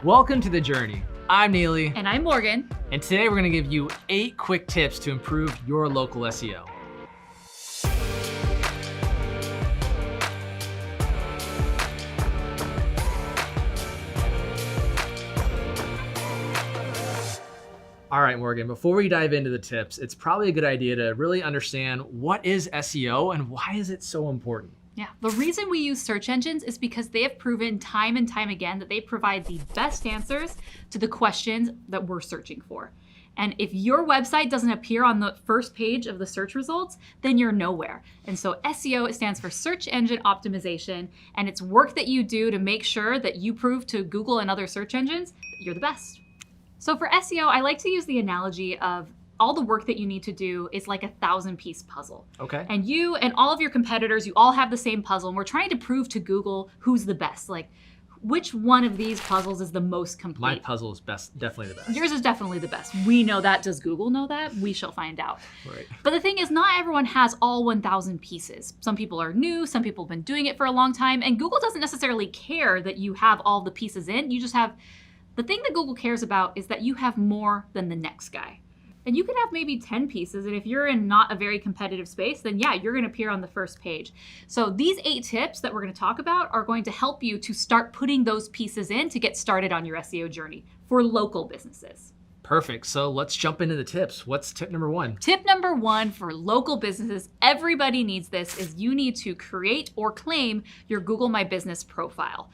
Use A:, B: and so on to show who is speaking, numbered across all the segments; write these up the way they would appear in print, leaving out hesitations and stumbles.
A: Welcome to The Journey. I'm Neely.
B: And I'm Morgan.
A: And today we're going to give you 8 quick tips to improve your local SEO. All right, Morgan, before we dive into the tips, it's probably a good idea to really understand what is SEO and why is it so important?
B: Yeah, the reason we use search engines is because they have proven time and time again that they provide the best answers to the questions that we're searching for. And if your website doesn't appear on the first page of the search results, then you're nowhere. And so SEO, it stands for search engine optimization, and it's work that you do to make sure that you prove to Google and other search engines that you're the best. So for SEO, I like to use the analogy of all the work that you need to do is like a 1,000-piece puzzle.
A: Okay.
B: And you and all of your competitors, you all have the same puzzle, and we're trying to prove to Google who's the best. Like, which one of these puzzles is the most complete?
A: My puzzle is definitely the best.
B: Yours is definitely the best. We know that. Does Google know that? We shall find out.
A: Right.
B: But the thing is, not everyone has all 1,000 pieces. Some people are new, some people have been doing it for a long time, and Google doesn't necessarily care that you have all the pieces in. You just have, the thing that Google cares about is that you have more than the next guy. And you could have maybe 10 pieces, and if you're in not a very competitive space, then yeah, you're gonna appear on the first page. So these 8 tips that we're gonna talk about are going to help you to start putting those pieces in to get started on your SEO journey for local businesses.
A: Perfect. So let's jump into the tips. What's tip number 1?
B: Tip number 1 for local businesses, everybody needs this, is you need to create or claim your Google My Business profile.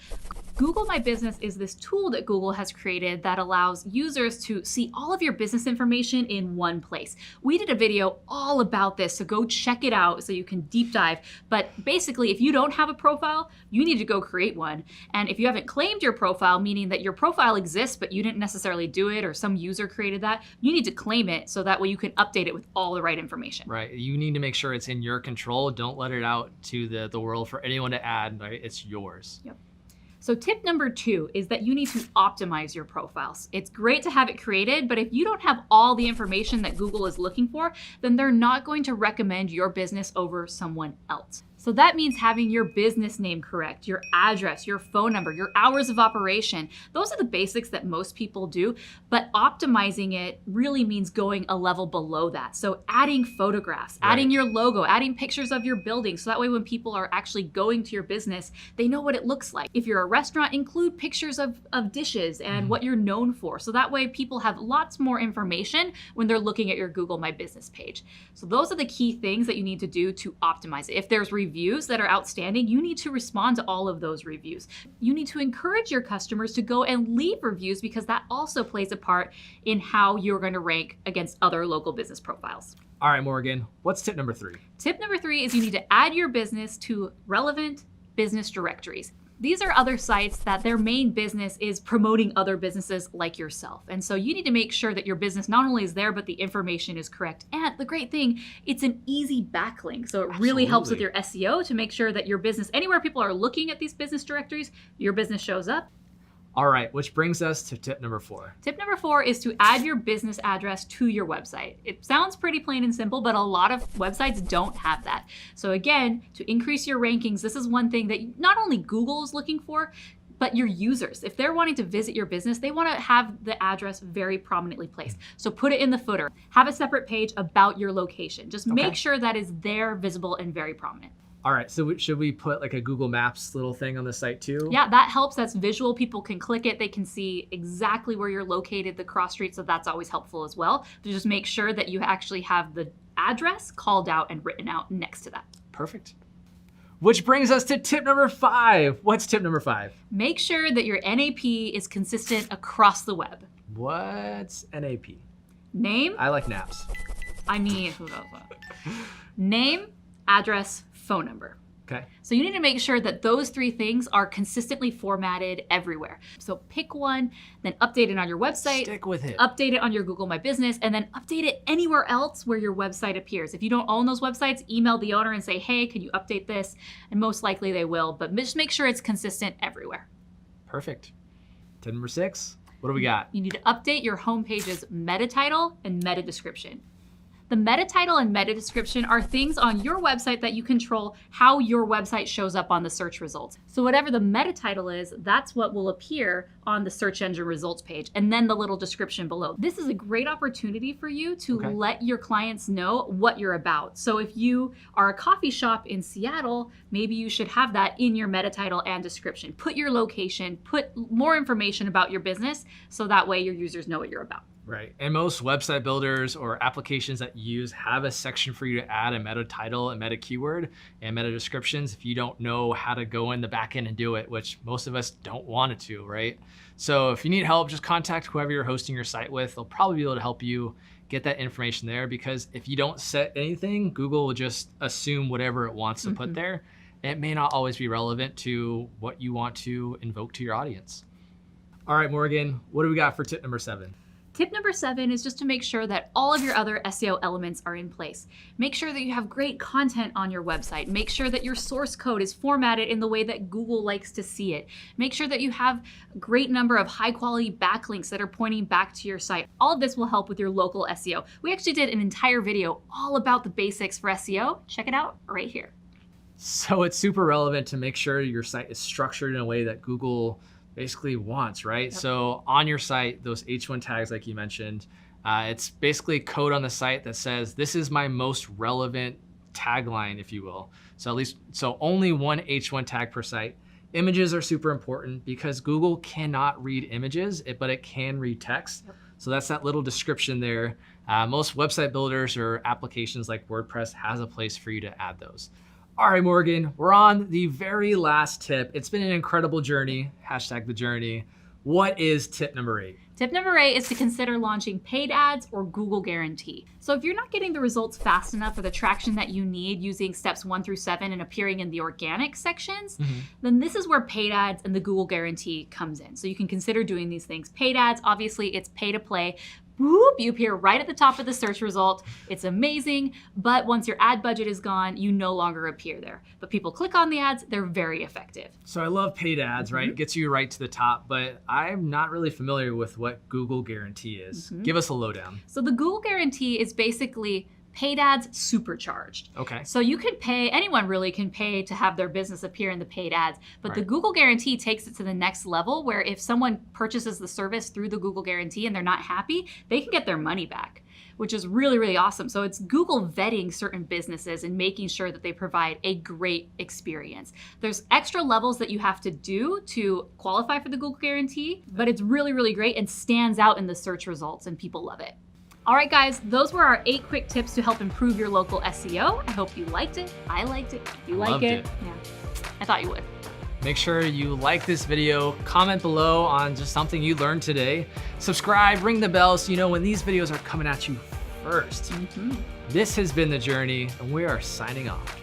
B: Google My Business is this tool that Google has created that allows users to see all of your business information in one place. We did a video all about this, so go check it out so you can deep dive. But basically, if you don't have a profile, you need to go create one. And if you haven't claimed your profile, meaning that your profile exists, but you didn't necessarily do it or some user created that, you need to claim it so that way you can update it with all the right information.
A: Right. You need to make sure it's in your control. Don't let it out to the world for anyone to add. Right? It's yours.
B: Yep. So tip number 2 is that you need to optimize your profiles. It's great to have it created, but if you don't have all the information that Google is looking for, then they're not going to recommend your business over someone else. So that means having your business name correct, your address, your phone number, your hours of operation. Those are the basics that most people do, but optimizing it really means going a level below that. So adding photographs, adding your logo, adding pictures of your building, so that way when people are actually going to your business, they know what it looks like. If you're a restaurant, include pictures of dishes and what you're known for. So that way people have lots more information when they're looking at your Google My Business page. So those are the key things that you need to do to optimize it. If there's reviews that are outstanding, you need to respond to all of those reviews. You need to encourage your customers to go and leave reviews because that also plays a part in how you're going to rank against other local business profiles.
A: All right, Morgan, what's tip number 3?
B: Tip number 3 is you need to add your business to relevant business directories. These are other sites that their main business is promoting other businesses like yourself. And so you need to make sure that your business not only is there, but the information is correct. And the great thing, it's an easy backlink. So it really helps with your SEO to make sure that your business, anywhere people are looking at these business directories, your business shows up.
A: All right, which brings us to tip number 4.
B: Tip number 4 is to add your business address to your website. It sounds pretty plain and simple, but a lot of websites don't have that. So again, to increase your rankings, this is one thing that not only Google is looking for, but your users. If they're wanting to visit your business, they want to have the address very prominently placed. So put it in the footer. Have a separate page about your location. Just make sure that is there, visible, and very prominent.
A: All right, so should we put like a Google Maps little thing on the site too?
B: Yeah, that helps. That's visual. People can click it. They can see exactly where you're located, the cross street. So that's always helpful as well. To just make sure that you actually have the address called out and written out next to that.
A: Perfect. Which brings us to tip number 5. What's tip number 5?
B: Make sure that your NAP is consistent across the web.
A: What's NAP?
B: Name.
A: I like naps.
B: I mean, who knows what? Name, address, phone number.
A: Okay.
B: So you need to make sure that those 3 things are consistently formatted everywhere. So pick one, then update it on your website.
A: Stick with it.
B: Update it on your Google My Business, and then update it anywhere else where your website appears. If you don't own those websites, email the owner and say, hey, can you update this? And most likely they will, but just make sure it's consistent everywhere.
A: Perfect. Tip number 6, what do we got?
B: You need to update your homepage's meta title and meta description. The meta title and meta description are things on your website that you control how your website shows up on the search results. So whatever the meta title is, that's what will appear on the search engine results page, and then the little description below. This is a great opportunity for you to let your clients know what you're about. So if you are a coffee shop in Seattle, maybe you should have that in your meta title and description. Put your location, put more information about your business, so that way your users know what you're about.
A: Right. And most website builders or applications that you use have a section for you to add a meta title, a meta keyword, and meta descriptions if you don't know how to go in the back end and do it, which most of us don't want it to, right? So if you need help, just contact whoever you're hosting your site with. They'll probably be able to help you get that information there, because if you don't set anything, Google will just assume whatever it wants to put there. It may not always be relevant to what you want to invoke to your audience. All right, Morgan, what do we got for tip number 7?
B: Tip number 7 is just to make sure that all of your other SEO elements are in place. Make sure that you have great content on your website. Make sure that your source code is formatted in the way that Google likes to see it. Make sure that you have a great number of high quality backlinks that are pointing back to your site. All of this will help with your local SEO. We actually did an entire video all about the basics for SEO. Check it out right here.
A: So it's super relevant to make sure your site is structured in a way that Google basically wants, right? Yep. So on your site, those H1 tags, like you mentioned, it's basically code on the site that says, this is my most relevant tagline, if you will. So only one H1 tag per site. Images are super important because Google cannot read images, but it can read text. Yep. So that's that little description there. Most website builders or applications like WordPress has a place for you to add those. All right, Morgan, we're on the very last tip. It's been an incredible journey, #the journey. What is tip number 8?
B: Tip number 8 is to consider launching paid ads or Google Guarantee. So if you're not getting the results fast enough or the traction that you need using steps 1 through 7 and appearing in the organic sections, then this is where paid ads and the Google Guarantee comes in. So you can consider doing these things. Paid ads, obviously it's pay to play. Whoop, you appear right at the top of the search result. It's amazing, but once your ad budget is gone, you no longer appear there. But people click on the ads, they're very effective.
A: So I love paid ads, right? It gets you right to the top, but I'm not really familiar with what Google Guarantee is. Give us a lowdown.
B: So the Google Guarantee is basically paid ads supercharged.
A: Okay.
B: So you could pay, anyone really can pay to have their business appear in the paid ads, but the Google Guarantee takes it to the next level where if someone purchases the service through the Google Guarantee and they're not happy, they can get their money back, which is really, really awesome. So it's Google vetting certain businesses and making sure that they provide a great experience. There's extra levels that you have to do to qualify for the Google Guarantee, but it's really, really great and stands out in the search results and people love it. All right, guys, those were our 8 quick tips to help improve your local SEO. I hope you liked it. I liked it. You like it? Yeah, I thought you would.
A: Make sure you like this video, comment below on just something you learned today. Subscribe, ring the bell so you know when these videos are coming at you first. This has been The Journey, and we are signing off.